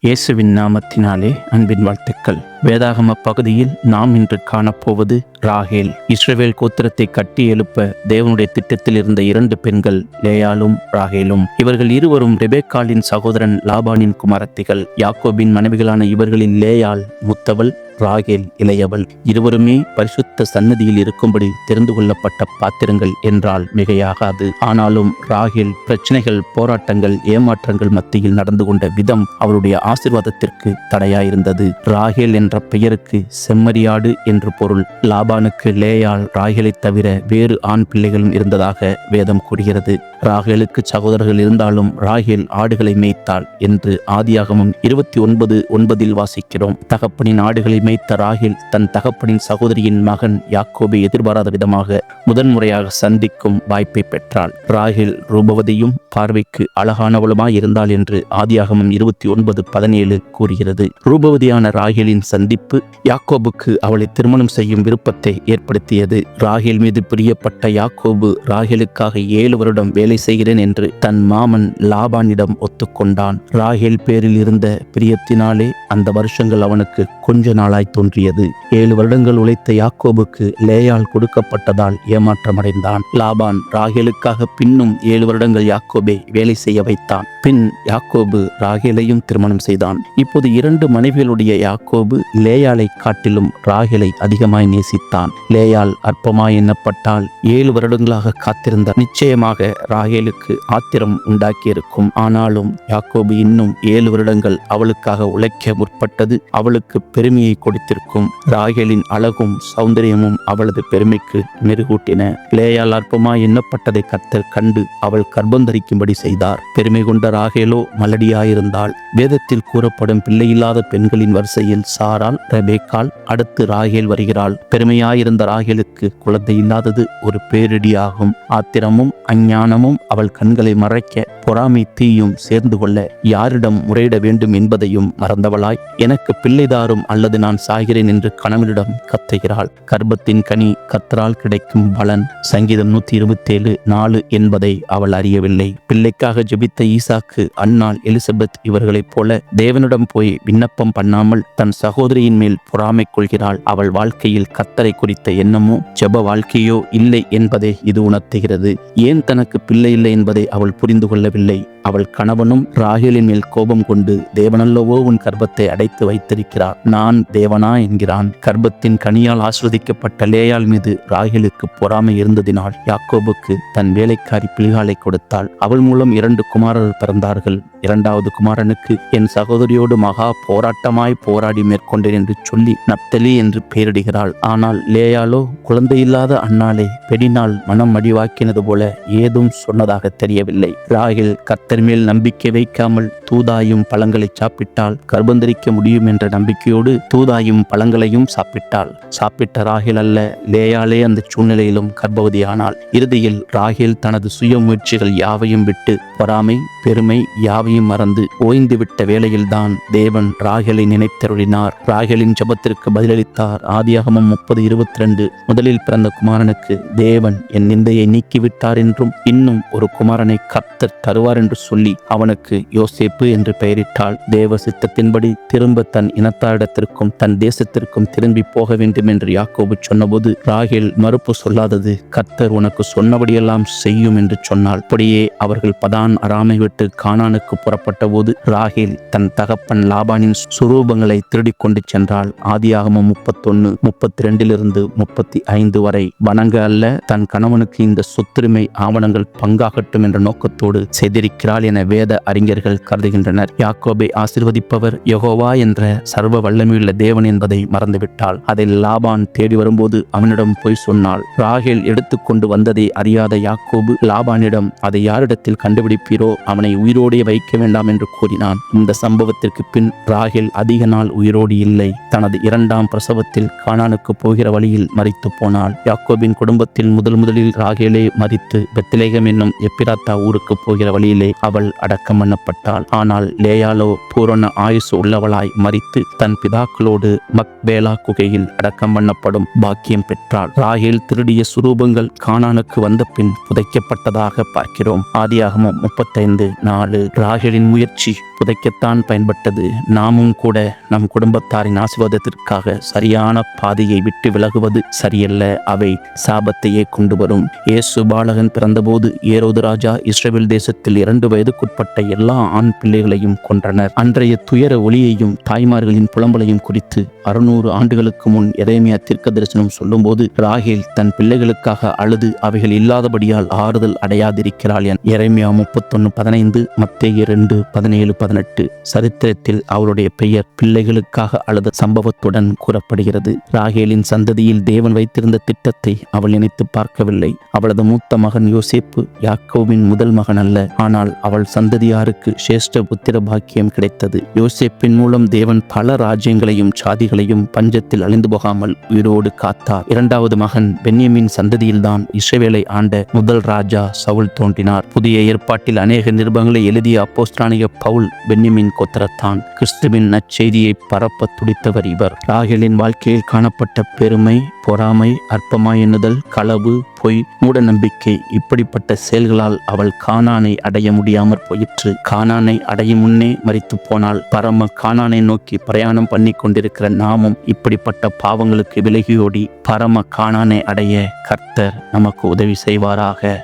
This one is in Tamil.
இயேசுவின் நாமத்தினாலே அன்பின் வாழ்த்துக்கள். வேதாகம பகுதியில் நாம் இன்று காணப்போவது ராகேல். இஸ்ரவேல் கோத்திரத்தை கட்டி எழுப்ப தேவனுடைய திட்டத்தில் இருந்த 2 பெண்கள், லேயாளும் ராகேலும். இவர்கள் இருவரும் ரெபெக்காளின் சகோதரன் லாபானின் குமாரத்திகள். யாக்கோபின் மனைவிகளான இவர்களில் லேயாள் மூத்தவள், ராகேல் இளையவள். இருவருமே பரிசுத்த சன்னதியில் இருக்கும்படி தெரிந்து கொள்ளப்பட்ட பாத்திரங்கள் என்றால் மிகையாகாது. ஆனாலும் ராகேல் பிரச்சனைகள், போராட்டங்கள், ஏமாற்றங்கள் மத்தியில் நடந்து கொண்ட விதம் அவருடைய ஆசீர்வாதத்திற்கு தடையாயிருந்தது. ராகேல் என்ற பெயருக்கு செம்மறியாடு என்று பொருள். லாபானுக்கு லேயாள், ராகேலை தவிர வேறு ஆண் பிள்ளைகளும் இருந்ததாக வேதம் கூறுகிறது. ராகேலுக்கு சகோதரர்கள் இருந்தாலும் ராகேல் ஆடுகளை மேய்த்தாள் என்று ஆதியாகமம் 29:9 வாசிக்கிறோம். தகப்பனின் ஆடுகளை மேய்த்த ராகேல் தன் தகப்பனின் சகோதரியின் மகன் யாக்கோபை எதிர்பாராத விதமாக முதன்முறையாக சந்திக்கும் வாய்ப்பை பெற்றாள். ராகேல் ரூபவதியும் பார்வைக்கு அழகானவளுமாய் இருந்தாள் என்று ஆதியாகமம் 29:17 கூறுகிறது. ரூபவதியான ராகேலின் சந்திப்பு யாக்கோபுக்கு அவளை திருமணம் செய்யும் விருப்பத்தை ஏற்படுத்தியது. ராகேல் மீது பிரியப்பட்ட யாக்கோபு ராகேலுக்காக 7 வருடம் வேலை செய்கிறேன் என்று தன் மாமன் லாபானிடம் ஒத்துக்கொண்டான். ராகேல் பேரில் இருந்த பிரியத்தினாலே அந்த வருஷங்கள் அவனுக்கு கொஞ்ச நாளாய் தோன்றியது. 7 வருடங்கள் உழைத்த யாக்கோபுக்கு லேயாள் கொடுக்கப்பட்டதால் ஏமாற்றமடைந்தான். லாபான் ராகேலுக்காக பின்னும் 7 வருடங்கள் யாக்கோபை வேலை செய்ய வைத்தான். பின் யாக்கோபு ராகேலையும் திருமணம் செய்தான். இப்போது 2 மனைவிகளுடைய யாக்கோபு லேயாளை காட்டிலும் ராகேலை அதிகமாய் நேசித்தான். லேயாள் அற்பமாய் எண்ணப்பட்டால் 7 வருடங்களாக காத்திருந்தார். நிச்சயமாக ராகேலுக்கு ஆத்திரம் உண்டாக்கியிருக்கும். ஆனாலும் யாக்கோபு இன்னும் 7 வருடங்கள் அவளுக்காக உழைக்க முற்பட்டது அவளுக்கு பெருமையை கொடுத்திருக்கும். ராகேலின் அழகும் சௌந்தரியமும் அவளது பெருமைக்கு மெருகூட்டின. லேயாள் அற்பமாய் எண்ணப்பட்டதை கர்த்தர் கண்டு அவள் கர்ப்பந்தரிக்கும்படி செய்தார். பெருமை கொண்ட ராகேலோ மலடியாயிருந்தாள். வேதத்தில் கூறப்படும் பிள்ளையில்லாத பெண்களின் வரிசையில் சாராள், ரெபெக்காள், அடுத்து ராகேல் வருகிறாள். பெருமையாயிருந்த ராகேலுக்கு குழந்தை இல்லாதது ஒரு பேரிடியாகும். ஆத்திரமும் அஞ்ஞானமும் அவள் கண்களை மறைக்க, பொறாமை தீயும் சேர்ந்து கொள்ள யாரிடம் முறையிட வேண்டும் என்பதையும் மறந்தவளாய், எனக்கு பிள்ளைதாரும் அல்லது நான் சாகிறேன் என்று கணவனிடம் கத்துகிறாள். கர்ப்பத்தின் கனி கர்த்தரால் கிடைக்கும் பலன். சங்கீதம் 127:4 என்பதை அவள் அறியவில்லை. பிள்ளைக்காக ஜெபித்த ஈசாக்கு, அன்னாள், எலிசபெத் இவர்களைப் போல தேவனிடம் போய் விண்ணப்பம் பண்ணாமல் தன் சகோதரியின் மேல் பொறாமை கொள்கிறாள். அவள் வாழ்க்கையில் கர்த்தரை குறித்த எண்ணமோ ஜெப வாழ்க்கையோ இல்லை என்பதை இது உணர்த்துகிறது. ஏன் தனக்கு பிள்ளை இல்லை என்பதை அவள் புரிந்து கொள்ளவில்லை. அவள் கணவனும் ராகேலின் மேல் கோபம் கொண்டு, தேவனல்லவோ உன் கர்ப்பத்தை அடைத்து வைத்திருக்கிறார், நான் தேவனா என்கிறான். கர்ப்பத்தின் கனியால் ஆஸ்வதிக்கப்பட்ட லேயாள் மீது ராகேலுக்கு பொறாமை இருந்ததினால் யாக்கோபுக்கு தன் வேலைக்காரி பில்காளை கொடுத்தாள். அவள் மூலம் 2 குமாரர் பிறந்தார்கள். 2வது குமாரனுக்கு என் சகோதரியோடு மகா போராட்டமாய் போராடி மேற்கொண்டேன் என்று சொல்லி நப்தலி என்று பெயரிடுகிறாள். ஆனால் லேயாளோ குழந்தையில்லாத அன்னாளை பெடினால் மனம் மடிவாக்கினது போல ஏதும் சொன்னதாக தெரியவில்லை. ராகேல் கர்த்தர் மேல் நம்பிக்கை வைக்காமல் தூதாயும் பழங்களை சாப்பிட்டால் கர்ப்பந்தரிக்க முடியும் என்ற நம்பிக்கையோடு தூதாயும் பழங்களையும் சாப்பிட்ட ராகேல் அல்ல, லேயாளே அந்த சூழ்நிலையிலும் கர்ப்பவதியானாள். இறுதியில் ராகேல் தனது சுய முயற்சிகள் யாவையும் விட்டு பொறாமை, பெருமை யாவையும் மறந்து ஓய்ந்துவிட்ட வேளையில்தான் தேவன் ராகேலை நினைத்தருளினார். ராகேலின் ஜெபத்திற்கு பதிலளித்தார். ஆதியாகமம் 30:22 முதலில் பிறந்த குமாரனுக்கு தேவன் என் நிந்தையை நீக்கிவிட்டார் என்றும் இன்னும் ஒரு குமாரனை கர்த்தர் தருவார் என்று சொல்லி அவனுக்கு யோசேப்பு என்று பெயரிட்டாள். தேவ சித்தத்தின்படி திரும்ப தன் இனத்தாரிடத்திற்கும் தன் தேசத்திற்கும் திரும்பி போக வேண்டும் என்று யாக்கோபு சொன்னபோது ராகேல் மறுப்பு சொல்லாதது. கர்த்தர் உனக்கு சொன்னபடியெல்லாம் செய்யும் என்று சொன்னாள். அப்படியே அவர்கள் பதான் அராமை விட்டு கானானுக்கு புறப்பட்ட போது ராகேல் தன் தகப்பன் லாபானின் சுரூபங்களை திருடிக் கொண்டு சென்றாள். ஆதியாகமம் 31:32-35 வரை. வணங்க அல்ல, தன் கணவனுக்கு இந்த சொத்துரிமை ஆவணங்கள் பங்காகட்டும் என்ற நோக்கத்தோடு செய்திருக்கிறாள் என வேத அறிஞர்கள் கருதுகின்றனர். யாக்கோபை ஆசீர்வதிப்பவர் யெகோவா என்ற சர்வ வல்லமையுள்ள தேவன் என்பதை மறந்துவிட்டாள். அதை லாபான் தேடி வரும்போது அவனிடம் போய் சொன்னாள். ராகேல் எடுத்துக்கொண்டு வந்ததை அறியாத யாக்கோபு லாபானிடம், அதை யாரிடத்தில் கண்டுபிடிப்பீரோ அவனை உயிரோடே வைக்க வேண்டாம் என்று கூறினான். இந்த சம்பவத்திற்கு பின் ராகேல் அதிக நாள் உயிரோடு இல்லை. தனது 2ஆம் பிரசவத்தில் கானானுக்கு போகிற போகிற வழியில் மரித்து போனாள். யாக்கோபின் குடும்பத்தில் முதலில் ராகேலே மரித்து பெத்லெகேம் என்னும் எப்பிராத்தா ஊருக்கு போகிற வழியிலே அவள் அடக்கம் பண்ணப்பட்டாள். ஆனால் லேயாலோ பூரண ஆயுசு உள்ளவளாய் மரித்து தன் பிதாக்களோடு மக்பேலா குகையில் அடக்கம் பண்ணப்படும் பாக்கியம் பெற்றாள். ராகேல் திருடிய சுரூபங்கள் கானானுக்கு வந்த பின் புதைக்கப்பட்டதாக பார்க்கிறோம். ஆதியாகமம் 35:4. ராகேலின் முயற்சி புதைக்கத்தான் பயன்பட்டது. நாமும் கூட நம் குடும்பத்தாரின் ஆசீர்வாதத்திற்காக சரியான பாதையை விட்டு விலகுவது சரியல்ல. அவை சாபத்தையே கொண்டு வரும். இயேசு பாலகன் பிறந்தபோது ஏரோது ராஜா இஸ்ரவேல் தேசத்தில் 2 வயதுக்குட்பட்ட எல்லா ஆண் பிள்ளைகளையும் கொன்றனர். அன்றைய துயர ஒளியையும் தாய்மார்களின் புலம்பலையும் குறித்து 600 ஆண்டுகளுக்கு முன் எரேமியா தீர்க்கதரிசனம் சொல்லும்போது ராகேல் தன் பிள்ளைகளுக்காக அழுது அவைகள் இல்லாதபடியால் ஆறுதல் அடையாதிருக்கிறாள். எரேமியா 31:15, மத்தேயு 2:17-18. சரித்திரத்தில் அவருடைய பெயர் பிள்ளைகளுக்காக அழுத சம்பவத்துடன் கூறப்படுகிறது. ராகேலின் சந்ததியில் தேவன் வைத்திருந்த திட்டத்தை அவள் நினைத்து பார்க்கவில்லை. அவளது மூத்த மகன் யோசேப்பு யாக்கோபின் முதல் மகன் அல்ல. ஆனால் அவள் சந்ததியாருக்கு சிரேஷ்ட புத்திர பாக்கியம் கிடைத்தது. யோசேப்பின் மூலம் தேவன் பல ராஜ்யங்களையும் சாதிகளையும் பஞ்சத்தில் அழிந்து போகாமல் உயிரோடு காத்தார். 2வது மகன் பென்யமின் சந்ததியில்தான் இஸ்ரவேலை ஆண்ட முதல் ராஜா சவுல் தோன்றினார். புதிய ஏற்பாட்டில் அநேக நிருபங்களை எழுதிய அப்போஸ்தலனாகிய பவுல் பென்யமின் கோத்திரத்தான். கிறிஸ்துவின் நற்செய்தியை பரப்ப துடித்தவர் இவர். ராகேலின் வாழ்க்கையில் காணப்பட்ட பெருமை, பொறாமை, அற்பமாய் எண்ணுதல், களவு, பொய், மூட நம்பிக்கை இப்படிப்பட்ட செயல்களால் அவள் கானானை அடைய முடியாமற் போயிற்று. கானானை அடையும் முன்னே மரித்து போனால் பரம கானானை நோக்கி பிரயாணம் பண்ணி கொண்டிருக்கிற நாமும் இப்படிப்பட்ட பாவங்களுக்கு விலகியோடி பரம கானானை அடைய கர்த்தர் நமக்கு உதவி செய்வாராக.